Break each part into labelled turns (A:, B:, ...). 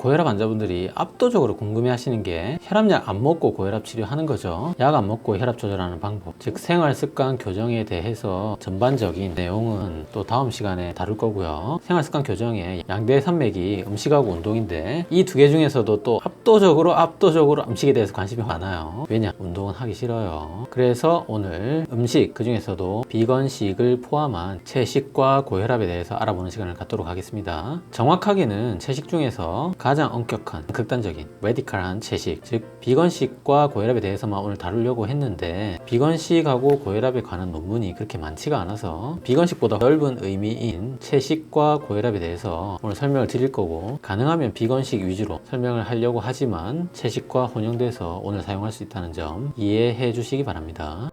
A: 고혈압 환자분들이 압도적으로 궁금해 하시는 게 혈압약 안 먹고 고혈압 치료하는 거죠. 약 안 먹고 혈압 조절하는 방법, 즉 생활습관 교정에 대해서 전반적인 내용은 또 다음 시간에 다룰 거고요. 생활습관 교정의 양대 산맥이 음식하고 운동인데 이 두 개 중에서도 또 압도적으로 음식에 대해서 관심이 많아요. 왜냐? 운동은 하기 싫어요. 그래서 오늘 음식, 그 중에서도 비건식을 포함한 채식과 고혈압에 대해서 알아보는 시간을 갖도록 하겠습니다. 정확하게는 채식 중에서 가장 엄격한 극단적인 레디칼한 채식, 즉 비건식과 고혈압에 대해서만 오늘 다루려고 했는데 비건식하고 고혈압에 관한 논문이 그렇게 많지가 않아서 비건식보다 넓은 의미인 채식과 고혈압에 대해서 오늘 설명을 드릴 거고, 가능하면 비건식 위주로 설명을 하려고 하지만 채식과 혼용돼서 오늘 사용할 수 있다는 점 이해해 주시기 바랍니다.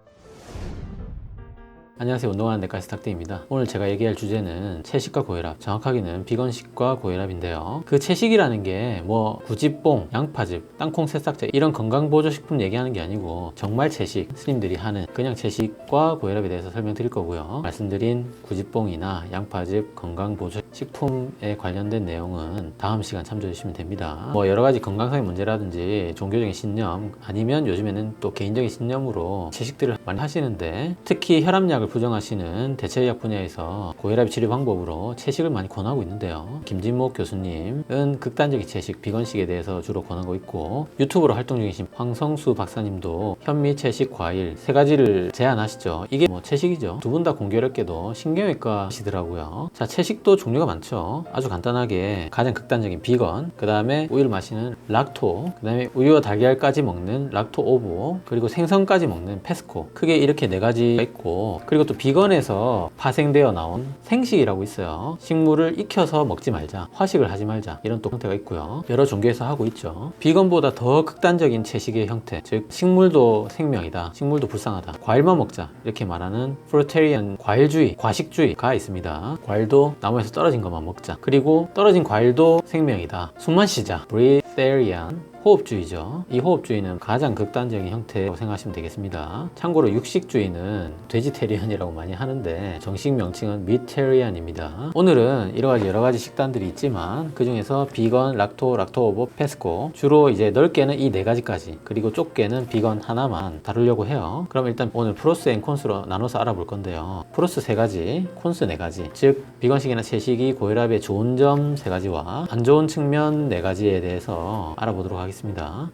A: 안녕하세요. 운동하는 내과의사 닥터입니다. 오늘 제가 얘기할 주제는 채식과 고혈압, 정확하게는 비건식과 고혈압인데요. 그 채식이라는 게 뭐 구지뽕, 양파즙, 땅콩 새싹제 이런 건강보조식품 얘기하는 게 아니고 정말 채식, 스님들이 하는 그냥 채식과 고혈압에 대해서 설명드릴 거고요. 말씀드린 구지뽕이나 양파즙, 건강보조식품에 관련된 내용은 다음 시간 참조해 주시면 됩니다. 뭐 여러 가지 건강상의 문제라든지 종교적인 신념, 아니면 요즘에는 또 개인적인 신념으로 채식들을 많이 하시는데, 특히 혈압약을 부정하시는 대체의학 분야에서 고혈압 치료 방법으로 채식을 많이 권하고 있는데요. 김진목 교수님은 극단적인 채식, 비건식에 대해서 주로 권하고 있고, 유튜브로 활동 중이신 황성수 박사님도 현미, 채식, 과일 세 가지를 제안하시죠. 이게 뭐 채식이죠. 두 분 다 공교롭게도 신경외과시더라고요. 자, 채식도 종류가 많죠. 아주 간단하게 가장 극단적인 비건, 그 다음에 우유를 마시는 락토, 그 다음에 우유와 달걀까지 먹는 락토 오보, 그리고 생선까지 먹는 페스코. 크게 이렇게 네 가지가 있고, 그리고 또 비건에서 파생되어 나온 생식이라고 있어요. 식물을 익혀서 먹지 말자, 화식을 하지 말자, 이런 또 형태가 있고요. 여러 종교에서 하고 있죠. 비건보다 더 극단적인 채식의 형태, 즉 식물도 생명이다, 식물도 불쌍하다, 과일만 먹자, 이렇게 말하는 프루테리안 과일주의, 과식주의가 있습니다. 과일도 나무에서 떨어진 것만 먹자, 그리고 떨어진 과일도 생명이다, 숨만 쉬자, 브리테리안 호흡주의죠. 이 호흡주의는 가장 극단적인 형태라고 생각하시면 되겠습니다. 참고로 육식주의는 베지테리안이라고 많이 하는데 정식 명칭은 미테리안입니다. 오늘은 여러 가지 식단들이 있지만 그 중에서 비건, 락토, 락토오보, 페스코, 주로 이제 넓게는 이 네 가지까지, 그리고 좁게는 비건 하나만 다루려고 해요. 그럼 일단 오늘 프로스 앤 콘스로 나눠서 알아볼 건데요. 프로스 세 가지, 콘스 네 가지, 즉 비건식이나 채식이 고혈압에 좋은 점 세 가지와 안 좋은 측면 네 가지에 대해서 알아보도록 하겠습니다.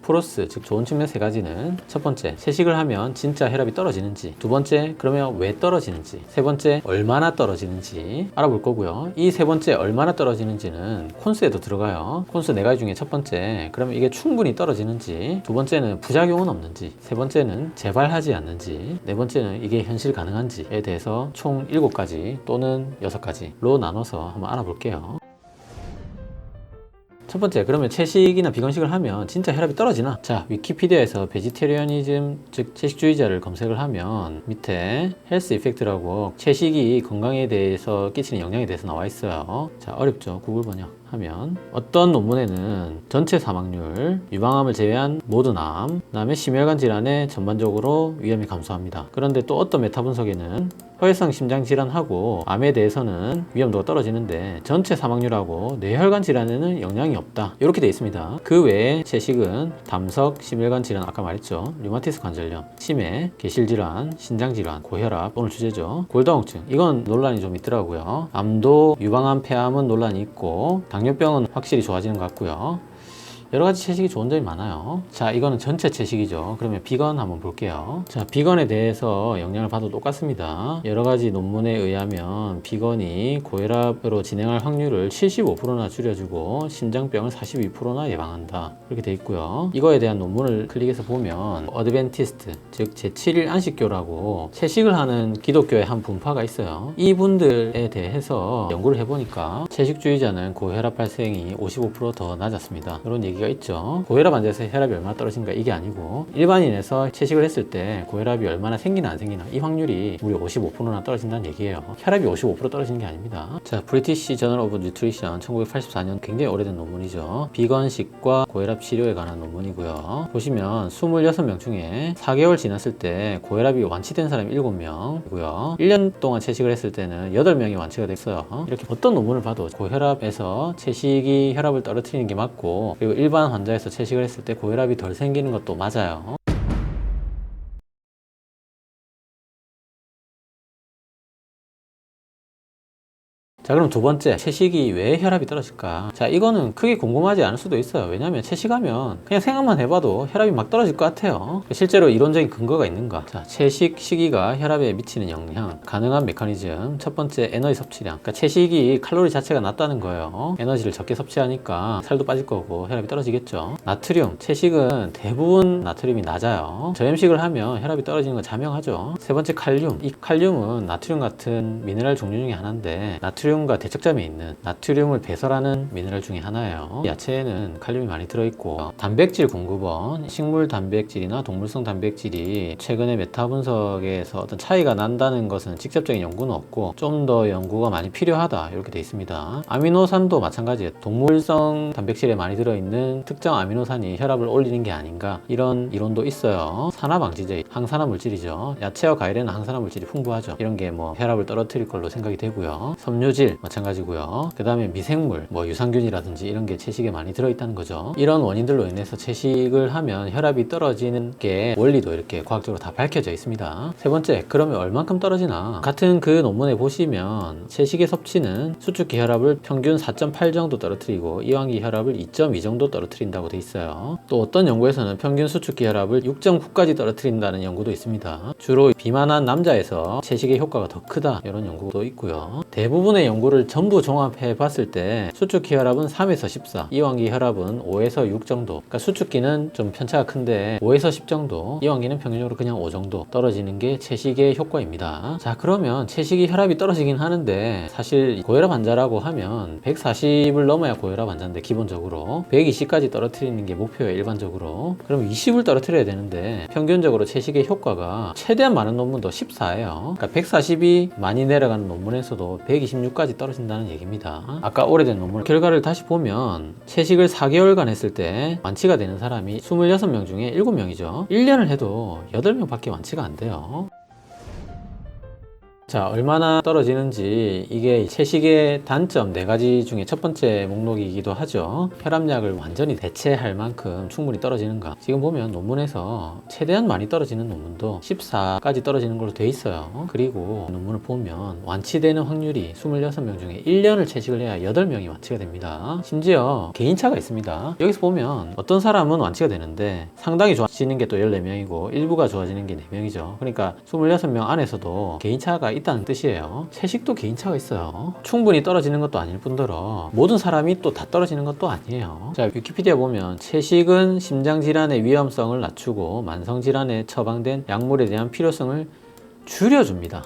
A: 프로스, 즉 좋은 측면 세 가지는, 첫 번째, 채식을 하면 진짜 혈압이 떨어지는지, 두 번째, 그러면 왜 떨어지는지, 세 번째, 얼마나 떨어지는지 알아볼 거고요. 이 세 번째 얼마나 떨어지는지는 콘스에도 들어가요. 콘스 네 가지 중에 첫 번째, 그러면 이게 충분히 떨어지는지, 두 번째는 부작용은 없는지, 세 번째는 재발하지 않는지, 네 번째는 이게 현실 가능한지에 대해서 총 7가지 또는 6가지로 나눠서 한번 알아볼게요. 첫 번째, 그러면 채식이나 비건식을 하면 진짜 혈압이 떨어지나? 자, 위키피디아에서 베지테리아니즘, 즉 채식주의자를 검색을 하면 밑에 헬스 이펙트라고 채식이 건강에 대해서 끼치는 영향에 대해서 나와 있어요. 자, 어렵죠? 구글 번역 하면 어떤 논문에는 전체 사망률, 유방암을 제외한 모든 암, 그 다음에 심혈관 질환에 전반적으로 위험이 감소합니다. 그런데 또 어떤 메타 분석에는 혈성 심장 질환하고 암에 대해서는 위험도가 떨어지는데 전체 사망률하고 뇌혈관 질환에는 영향이 없다, 이렇게 되어 있습니다. 그 외에 채식은 담석, 심혈관 질환, 아까 말했죠, 류마티스 관절염, 치매, 개실 질환, 신장 질환, 고혈압, 오늘 주제죠, 골다공증, 이건 논란이 좀 있더라고요. 암도, 유방암, 폐암은 논란이 있고 당뇨병은 확실히 좋아지는 것 같고요. 여러가지 채식이 좋은 점이 많아요. 자, 이거는 전체 채식이죠. 그러면 비건 한번 볼게요. 자, 비건에 대해서 영향을 봐도 똑같습니다. 여러가지 논문에 의하면 비건이 고혈압으로 진행할 확률을 75%나 줄여주고 심장병을 42%나 예방한다, 그렇게 돼 있고요. 이거에 대한 논문을 클릭해서 보면 어드벤티스트, 즉 제7일 안식교라고 채식을 하는 기독교의 한 분파가 있어요. 이분들에 대해서 연구를 해보니까 채식주의자는 고혈압 발생이 55% 더 낮았습니다. 이런 얘기가 얘기가 있죠. 고혈압 환자에서 혈압이 얼마나 떨어진가 이게 아니고 일반인에서 채식을 했을 때 고혈압이 얼마나 생기나 안 생기나 이 확률이 무려 55%나 떨어진다는 얘기예요. 혈압이 55% 떨어지는 게 아닙니다. 자, 브리티시 저널 오브 뉴트리션 1984년 굉장히 오래된 논문이죠. 비건식과 고혈압 치료에 관한 논문이고요. 보시면 26명 중에 4개월 지났을 때 고혈압이 완치된 사람이 7명이고요. 1년 동안 채식을 했을 때는 8명이 완치가 됐어요. 이렇게 어떤 논문을 봐도 고혈압에서 채식이 혈압을 떨어뜨리는 게 맞고, 그리고 일반 환자에서 채식을 했을 때 고혈압이 덜 생기는 것도 맞아요. 자, 그럼 두 번째, 채식이 왜 혈압이 떨어질까? 자, 이거는 크게 궁금하지 않을 수도 있어요. 왜냐면 채식하면 그냥 생각만 해봐도 혈압이 막 떨어질 것 같아요. 실제로 이론적인 근거가 있는가? 자, 채식 시기가 혈압에 미치는 영향, 가능한 메커니즘. 첫 번째, 에너지 섭취량. 그러니까 채식이 칼로리 자체가 낮다는 거예요. 에너지를 적게 섭취하니까 살도 빠질 거고 혈압이 떨어지겠죠. 나트륨, 채식은 대부분 나트륨이 낮아요. 저염식을 하면 혈압이 떨어지는 건 자명하죠. 세 번째, 칼륨. 이 칼륨은 나트륨 같은 미네랄 종류 중에 하나인데, 나트륨과 대척점에 있는 나트륨을 배설하는 미네랄 중에 하나예요. 야채에는 칼륨이 많이 들어있고, 단백질 공급원, 식물 단백질이나 동물성 단백질이 최근에 메타 분석에서 어떤 차이가 난다는 것은 직접적인 연구는 없고 좀 더 연구가 많이 필요하다 이렇게 돼 있습니다. 아미노산도 마찬가지예요. 동물성 단백질에 많이 들어있는 특정 아미노산이 혈압을 올리는 게 아닌가, 이런 이론도 있어요. 산화방지제, 항산화 물질이죠. 야채와 과일에는 항산화 물질이 풍부하죠. 이런 게 뭐 혈압을 떨어뜨릴 걸로 생각이 되고요. 섬유질 마찬가지고요. 그 다음에 미생물, 뭐 유산균이라든지 이런 게 채식에 많이 들어있다는 거죠. 이런 원인들로 인해서 채식을 하면 혈압이 떨어지는 게 원리도 이렇게 과학적으로 다 밝혀져 있습니다. 세 번째, 그러면 얼만큼 떨어지나? 같은 그 논문에 보시면 채식의 섭취는 수축기 혈압을 평균 4.8 정도 떨어뜨리고 이완기 혈압을 2.2 정도 떨어뜨린다고 돼 있어요. 또 어떤 연구에서는 평균 수축기 혈압을 6.9까지 떨어뜨린다는 연구도 있습니다. 주로 비만한 남자에서 채식의 효과가 더 크다, 이런 연구도 있고요. 대부분의 연구를 전부 종합해 봤을 때 수축기 혈압은 3에서 14, 이완기 혈압은 5에서 6 정도. 그러니까 수축기는 좀 편차가 큰데 5에서 10 정도, 이완기는 평균적으로 그냥 5 정도 떨어지는 게 채식의 효과입니다. 자, 그러면 채식이 혈압이 떨어지긴 하는데 사실 고혈압 환자라고 하면 140을 넘어야 고혈압 환자인데 기본적으로 120까지 떨어뜨리는 게 목표예요, 일반적으로. 그럼 20을 떨어뜨려야 되는데 평균적으로 채식의 효과가 최대한 많은 논문도 14예요. 그러니까 140이 많이 내려가는 논문에서도 126까지 떨어진다는 얘기입니다. 아까 오래된 논문 결과를 다시 보면 채식을 4개월간 했을 때 완치가 되는 사람이 26명 중에 7명이죠. 1년을 해도 8명 밖에 완치가 안 돼요. 자, 얼마나 떨어지는지, 이게 채식의 단점 4가지 중에 첫 번째 목록이기도 하죠. 혈압약을 완전히 대체할 만큼 충분히 떨어지는가. 지금 보면 논문에서 최대한 많이 떨어지는 논문도 14까지 떨어지는 걸로 돼 있어요. 그리고 논문을 보면 완치되는 확률이 26명 중에 1년을 채식을 해야 8명이 완치가 됩니다. 심지어 개인차가 있습니다. 여기서 보면 어떤 사람은 완치가 되는데 상당히 좋아지는 게 또 14명이고 일부가 좋아지는 게 4명이죠. 그러니까 26명 안에서도 개인차가 있다는 뜻이에요. 채식도 개인차가 있어요. 충분히 떨어지는 것도 아닐 뿐더러 모든 사람이 또 다 떨어지는 것도 아니에요. 자, 위키피디아 보면 채식은 심장질환의 위험성을 낮추고 만성질환에 처방된 약물에 대한 필요성을 줄여줍니다.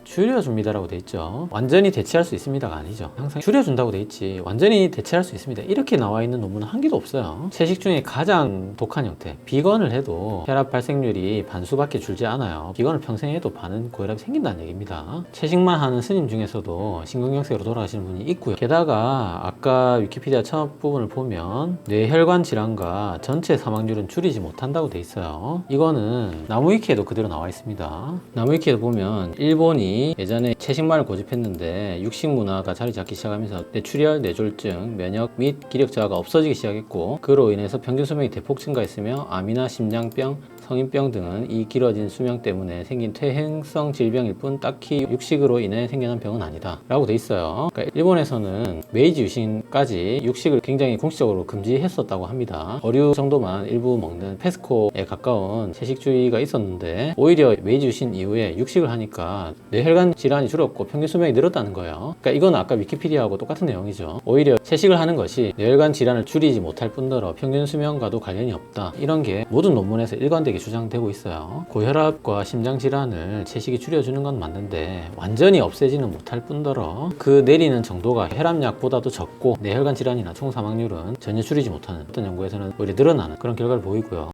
A: 줄여줍니다라고 돼 있죠. 완전히 대체할 수 있습니다가 아니죠. 항상 줄여준다고 돼 있지 완전히 대체할 수 있습니다 이렇게 나와 있는 논문은 한 개도 없어요. 채식 중에 가장 독한 형태, 비건을 해도 혈압 발생률이 반수밖에 줄지 않아요. 비건을 평생 해도 반은 고혈압이 생긴다는 얘기입니다. 채식만 하는 스님 중에서도 심근경색으로 돌아가시는 분이 있고요. 게다가 아까 위키피디아 첫 부분을 보면 뇌혈관 질환과 전체 사망률은 줄이지 못한다고 돼 있어요. 이거는 나무위키에도 그대로 나와 있습니다. 나무위키에도 보면 일본이 예전에 채식만을 고집했는데 육식 문화가 자리 잡기 시작하면서 뇌출혈, 뇌졸중, 면역 및 기력 저하가 없어지기 시작했고 그로 인해서 평균 수명이 대폭 증가했으며 암이나 심장병, 성인병 등은 이 길어진 수명 때문에 생긴 퇴행성 질병일 뿐 딱히 육식으로 인해 생겨난 병은 아니다 라고 돼 있어요. 그러니까 일본에서는 메이지 유신까지 육식을 굉장히 공식적으로 금지했었다고 합니다. 어류 정도만 일부 먹는 페스코에 가까운 채식주의가 있었는데 오히려 메이지 유신 이후에 육식을 하니까 뇌혈관 뇌혈관 질환이 줄었고 평균 수명이 늘었다는 거예요. 그러니까 이건 아까 위키피디아하고 똑같은 내용이죠. 오히려 채식을 하는 것이 뇌혈관 질환을 줄이지 못할 뿐더러 평균 수명과도 관련이 없다. 이런 게 모든 논문에서 일관되게 주장되고 있어요. 고혈압과 심장 질환을 채식이 줄여주는 건 맞는데 완전히 없애지는 못할 뿐더러 그 내리는 정도가 혈압약보다도 적고 뇌혈관 질환이나 총 사망률은 전혀 줄이지 못하는, 어떤 연구에서는 오히려 늘어나는 그런 결과를 보이고요.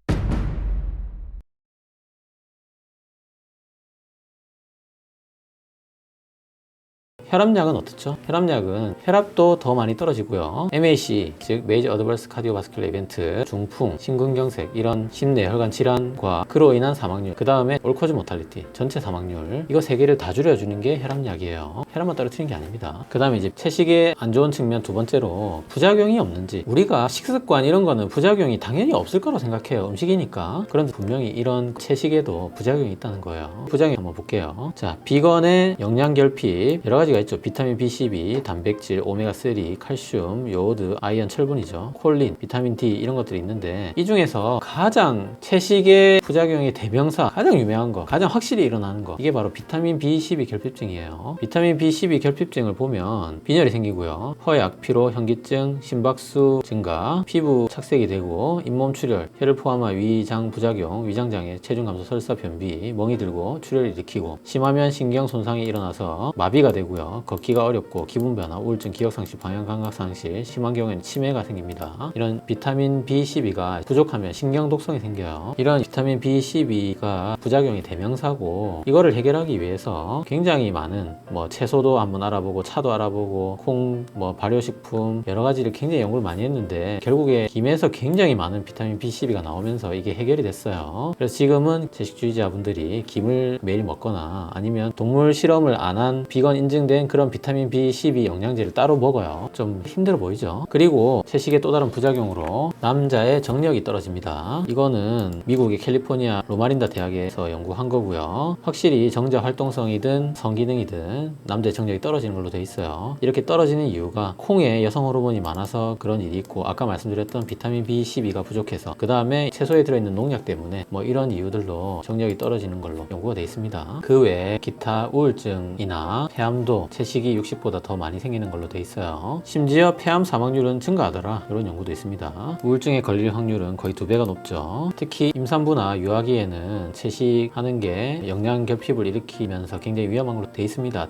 A: 혈압약은 어떻죠? 혈압약은 혈압도 더 많이 떨어지고요. MAC, 즉 Major Adverse Cardiovascular Event, 중풍, 심근경색, 이런 심뇌혈관 질환과 그로 인한 사망률, 그 다음에 올코즈 모탈리티, 전체 사망률, 이거 세 개를 다 줄여주는 게 혈압약이에요. 혈압만 떨어뜨리는 게 아닙니다. 그 다음에 이제 채식의 안 좋은 측면 두 번째로 부작용이 없는지. 우리가 식습관 이런 거는 부작용이 당연히 없을 거라고 생각해요. 음식이니까. 그런데 분명히 이런 채식에도 부작용이 있다는 거예요. 부작용 한번 볼게요. 자, 비건의 영양결핍, 여러 가지가 있죠. 비타민 B12, 단백질, 오메가3, 칼슘, 요오드, 아이언, 철분이죠. 콜린, 비타민 D 이런 것들이 있는데 이 중에서 가장 채식의 부작용의 대명사, 가장 유명한 거, 가장 확실히 일어나는 거, 이게 바로 비타민 B12 결핍증이에요. 비타민 B12 결핍증을 보면 빈혈이 생기고요. 허약, 피로, 현기증, 심박수 증가, 피부 착색이 되고 잇몸 출혈, 혈을 포함한 위장 부작용, 위장장애, 체중 감소, 설사, 변비, 멍이 들고 출혈을 일으키고 심하면 신경 손상이 일어나서 마비가 되고요. 걷기가 어렵고 기분 변화, 우울증, 기억 상실, 방향 감각 상실, 심한 경우에는 치매가 생깁니다. 이런 비타민 B12가 부족하면 신경 독성이 생겨요. 이런 비타민 B12가 부작용이 대명사고 이거를 해결하기 위해서 굉장히 많은 채소도 한번 알아보고 차도 알아보고 콩, 발효식품 여러 가지를 굉장히 연구를 많이 했는데 결국에 김에서 굉장히 많은 비타민 B12가 나오면서 이게 해결이 됐어요. 그래서 지금은 채식주의자분들이 김을 매일 먹거나 아니면 동물 실험을 안 한 비건 인증된 그런 비타민 B12 영양제를 따로 먹어요. 좀 힘들어 보이죠? 그리고 채식의 또 다른 부작용으로 남자의 정력이 떨어집니다. 이거는 미국의 캘리포니아 로마린다 대학에서 연구한 거고요. 확실히 정자 활동성이든 성기능이든 남자의 정력이 떨어지는 걸로 돼 있어요. 이렇게 떨어지는 이유가 콩에 여성 호르몬이 많아서 그런 일이 있고 아까 말씀드렸던 비타민 B12가 부족해서 그 다음에 채소에 들어있는 농약 때문에 이런 이유들로 정력이 떨어지는 걸로 연구가 돼 있습니다. 그 외에 기타 우울증이나 폐암도 채식이 육식보다 더 많이 생기는 걸로 돼 있어요. 심지어 폐암 사망률은 증가하더라, 이런 연구도 있습니다. 우울증에 걸릴 확률은 거의 2배가 높죠. 특히 임산부나 유아기에는 채식하는 게 영양 결핍을 일으키면서 굉장히 위험한 걸로 돼 있습니다.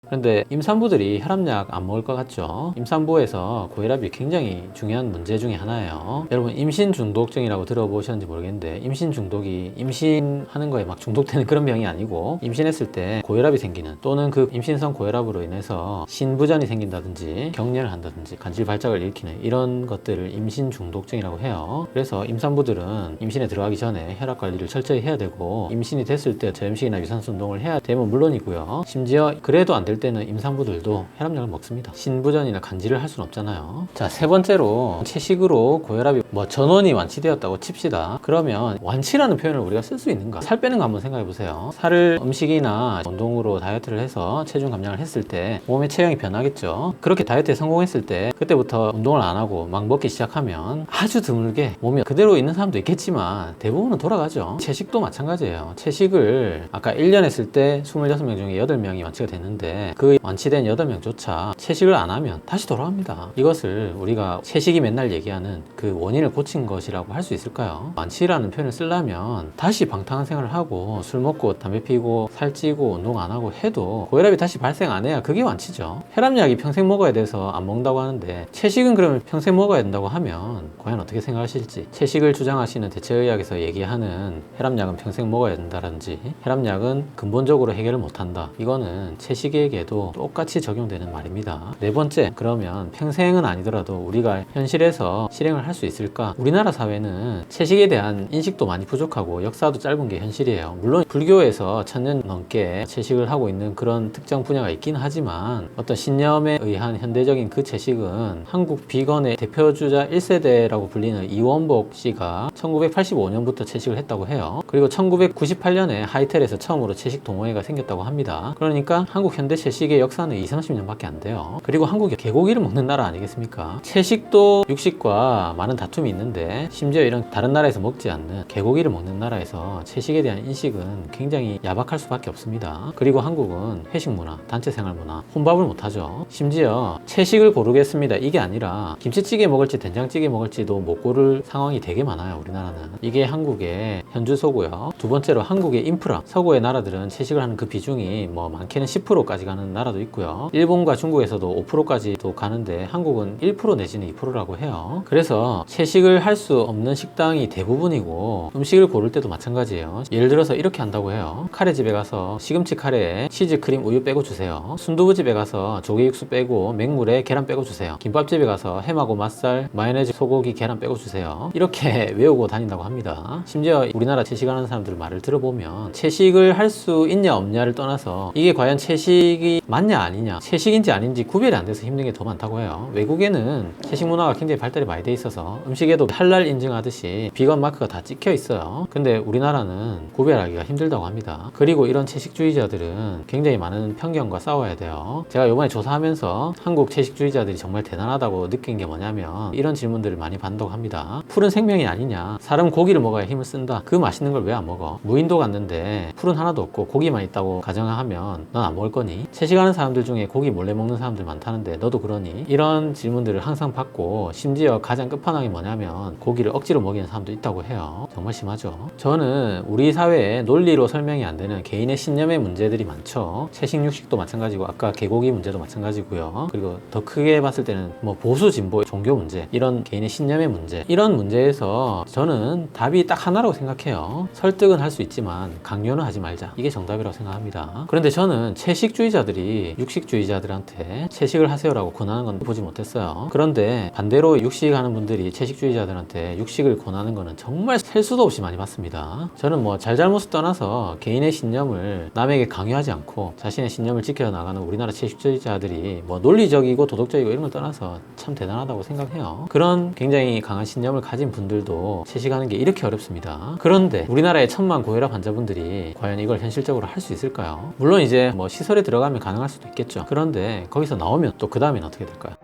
A: 그런데 임산부들이 혈압약 안 먹을 것 같죠? 임산부에서 고혈압이 굉장히 중요한 문제 중에 하나예요. 여러분 임신 중독증이라고 들어보셨는지 모르겠는데 임신 중독이 임신하는 거에 막 중독되는 그런 병이 아니고 임신했을 때 고혈압이 생기는 또는 그 임신성 고혈압으로 인해서 신부전이 생긴다든지 경련을 한다든지 간질 발작을 일으키는 이런 것들을 임신 중독증이라고 해요. 그래서 임산부들은 임신에 들어가기 전에 혈압 관리를 철저히 해야 되고 임신이 됐을 때 저염식이나 유산소 운동을 해야 되면 물론이고요. 심지어 그래도 안 될 때는 임산부들도 혈압약을 먹습니다. 신부전이나 간질을 할 수는 없잖아요. 자, 세 번째로 채식으로 고혈압이 전원이 완치되었다고 칩시다. 그러면 완치라는 표현을 우리가 쓸 수 있는가? 살 빼는 거 한번 생각해 보세요. 살을 음식이나 운동으로 다이어트를 해서 체중 감량을 했을 때 몸의 체형이 변하겠죠. 그렇게 다이어트에 성공했을 때 그때부터 운동을 안 하고 막 먹기 시작하면 아주 드물게 몸이 그대로 있는 사람도 있겠지만 대부분은 돌아가죠. 채식도 마찬가지예요. 채식을 아까 1년 했을 때 26명 중에 8명이 완치가 됐는데 그 완치된 8명조차 채식을 안 하면 다시 돌아갑니다. 이것을 우리가 채식이 맨날 얘기하는 그 원인을 고친 것이라고 할 수 있을까요? 완치라는 표현을 쓰려면 다시 방탕한 생활을 하고 술 먹고 담배 피고 살찌고 운동 안 하고 해도 고혈압이 다시 발생 안 해야 그게 완치죠. 혈압약이 평생 먹어야 돼서 안 먹는다고 하는데 채식은 그러면 평생 먹어야 된다고 하면 과연 어떻게 생각하실지. 채식을 주장하시는 대체의학에서 얘기하는 혈압약은 평생 먹어야 된다든지 혈압약은 근본적으로 해결을 못한다, 이거는 채식에게도 똑같이 적용되는 말입니다. 네 번째, 그러면 평생은 아니더라도 우리가 현실에서 실행을 할 수 있을까? 우리나라 사회는 채식에 대한 인식도 많이 부족하고 역사도 짧은 게 현실이에요. 물론 불교에서 1000년 넘게 채식을 하고 있는 그런 특정 분야가 있긴 하지만 어떤 신념에 의한 현대적인 그 채식은 한국 비건의 대표주자 1세대라고 불리는 이원복 씨가 1985년부터 채식을 했다고 해요. 그리고 1998년에 하이텔에서 처음으로 채식 동호회가 생겼다고 합니다. 그러니까 한국 현대 채식의 역사는 20, 30년밖에 안 돼요. 그리고 한국이 개고기를 먹는 나라 아니겠습니까? 채식도 육식과 많은 다툼이 있는데 심지어 이런 다른 나라에서 먹지 않는 개고기를 먹는 나라에서 채식에 대한 인식은 굉장히 야박할 수밖에 없습니다. 그리고 한국은 회식 문화, 단체 생활 문화, 혼밥을 못하죠. 심지어 채식을 고르겠습니다 이게 아니라 김치찌개 먹을지 된장찌개 먹을지도 못 고를 상황이 되게 많아요. 우리나라는. 이게 한국의 현주소고요. 두 번째로 한국의 인프라, 서구의 나라들은 채식을 하는 그 비중이 뭐 많게는 10%까지 가는 나라도 있고요. 일본과 중국에서도 5%까지도 가는데 한국은 1% 내지는 2%라고 해요. 그래서 채식을 할 수 없는 식당이 대부분이고 음식을 고를 때도 마찬가지예요. 예를 들어서 이렇게 한다고 해요. 카레집에 가서 시금치 카레에 치즈, 크림, 우유 빼고 주세요. 순두부집에 가서 조개 육수 빼고 맹물에 계란 빼고 주세요. 김밥집에 가서 햄하고 맛살, 마요네즈, 소고기, 계란 빼고 주세요. 이렇게 외우고 다닌다고 합니다. 심지어 우리나라 채식하는 사람들 말을 들어보면 채식을 할 수 있냐 없냐를 떠나서 이게 과연 채식이 맞냐 아니냐, 채식인지 아닌지 구별이 안 돼서 힘든 게 더 많다고 해요. 외국에는 채식 문화가 굉장히 발달이 많이 돼 있어서 음식에도 할랄 인증하듯이 비건 마크가 다 찍혀 있어요. 근데 우리나라는 구별하기가 힘들다고 합니다. 그리고 이런 채식주의자들은 굉장히 많은 편견과 싸워야 돼요. 제가 이번에 조사하면서 한국 채식주의자들이 정말 대단하다고 느낀 게 뭐냐면 이런 질문들을 많이 받는다고 합니다. 풀은 생명이 아니냐, 사람은 고기를 먹어야 힘을 쓴다, 그 맛있는 걸 왜 안 먹어? 무인도 갔는데 풀은 하나도 없고 고기만 있다고 가정하면 넌 안 먹을 거니? 채식하는 사람들 중에 고기 몰래 먹는 사람들 많다는데 너도 그러니? 이런 질문들을 항상 받고 심지어 가장 끝판왕이 뭐냐면 고기를 억지로 먹이는 사람도 있다고 해요. 정말 심하죠. 저는 우리 사회에 논리로 설명이 안 되는 개인의 신념의 문제들이 많죠. 채식 육식도 마찬가지고 아까 개고기 문제도 마찬가지고요. 그리고 더 크게 봤을 때는 뭐 보수 진보 종교 문제, 이런 개인의 신념의 문제, 이런 문제에서 저는 답이 딱 하나라고 생각해요. 설득은 할 수 있지만 강요는 하지 말자, 이게 정답이라고 생각합니다. 그런데 저는 채식주의자들이 육식주의자들한테 채식을 하세요라고 권하는 건 보지 못했어요. 그런데 반대로 육식하는 분들이 채식주의자들한테 육식을 권하는 거는 정말 셀 수도 없이 많이 봤습니다. 저는 뭐 잘잘못을 떠나서 개인의 신념을 남에게 강요하지 않고 자신의 신념을 지켜나가는 우리나라 채식주의자들이 뭐 논리적이고 도덕적이고 이런 걸 떠나서 참 대단하다고 생각해요. 그런 굉장히 강한 신념을 가진 분들도 채식하는 게 이렇게 어렵습니다. 그런데 우리나라의 천만 고혈압 환자분들이 과연 이걸 현실적으로 할 수 있을까요? 물론 이제 뭐 시설에 들어가면 가능할 수도 있겠죠. 그런데 거기서 나오면 또 그 다음엔 어떻게 될까요?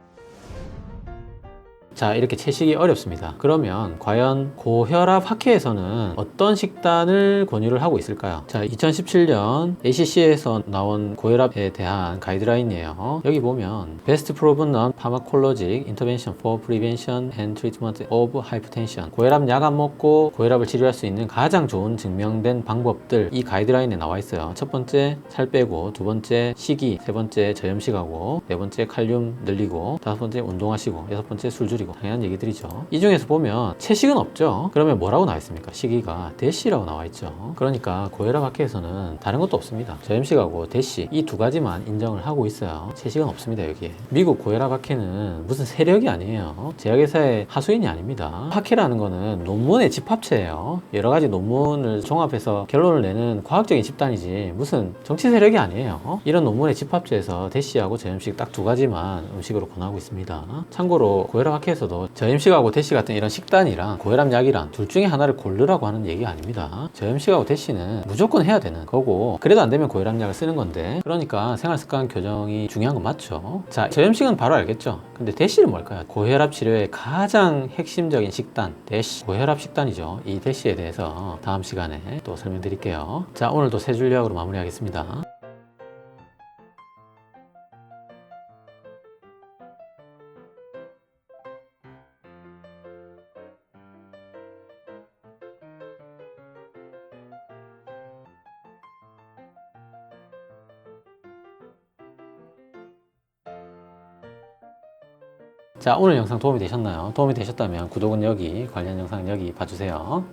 A: 자, 이렇게 채식이 어렵습니다. 그러면 과연 고혈압 학회에서는 어떤 식단을 권유를 하고 있을까요? 자, 2017년 ACC에서 나온 고혈압에 대한 가이드라인이에요. 여기 보면 Best Proven Non-Pharmacologic Intervention for Prevention and Treatment of Hypertension, 고혈압 약 안 먹고 고혈압을 치료할 수 있는 가장 좋은 증명된 방법들, 이 가이드라인에 나와 있어요. 첫 번째 살 빼고, 두 번째 식이, 세 번째 저염식하고, 네 번째 칼륨 늘리고, 다섯 번째 운동하시고, 여섯 번째 술 줄이고. 당연한 얘기들이죠. 이 중에서 보면 채식은 없죠. 그러면 뭐라고 나와 있습니까? 식이가 대시라고 나와 있죠. 그러니까 고혈압 학회에서는 다른 것도 없습니다. 저염식하고 대시, 이 두 가지만 인정을 하고 있어요. 채식은 없습니다. 여기에. 미국 고혈압 학회는 무슨 세력이 아니에요. 제약회사의 하수인이 아닙니다. 학회라는 거는 논문의 집합체예요. 여러 가지 논문을 종합해서 결론을 내는 과학적인 집단이지 무슨 정치 세력이 아니에요. 이런 논문의 집합체에서 대시하고 저염식 딱 두 가지만 음식으로 권하고 있습니다. 참고로 고혈압 학회에서도 저염식하고 대시 같은 이런 식단이랑 고혈압 약이랑 둘 중에 하나를 고르라고 하는 얘기가 아닙니다. 저염식하고 대시는 무조건 해야 되는 거고, 그래도 안 되면 고혈압 약을 쓰는 건데, 그러니까 생활습관 교정이 중요한 건 맞죠. 자, 저염식은 바로 알겠죠. 근데 대시는 뭘까요? 고혈압 치료의 가장 핵심적인 식단, 대시, 고혈압 식단이죠. 이 대시에 대해서 다음 시간에 또 설명드릴게요. 자, 오늘도 세 줄 요약으로 마무리하겠습니다. 자, 오늘 영상 도움이 되셨나요? 도움이 되셨다면 구독은 여기, 관련 영상 여기 봐주세요.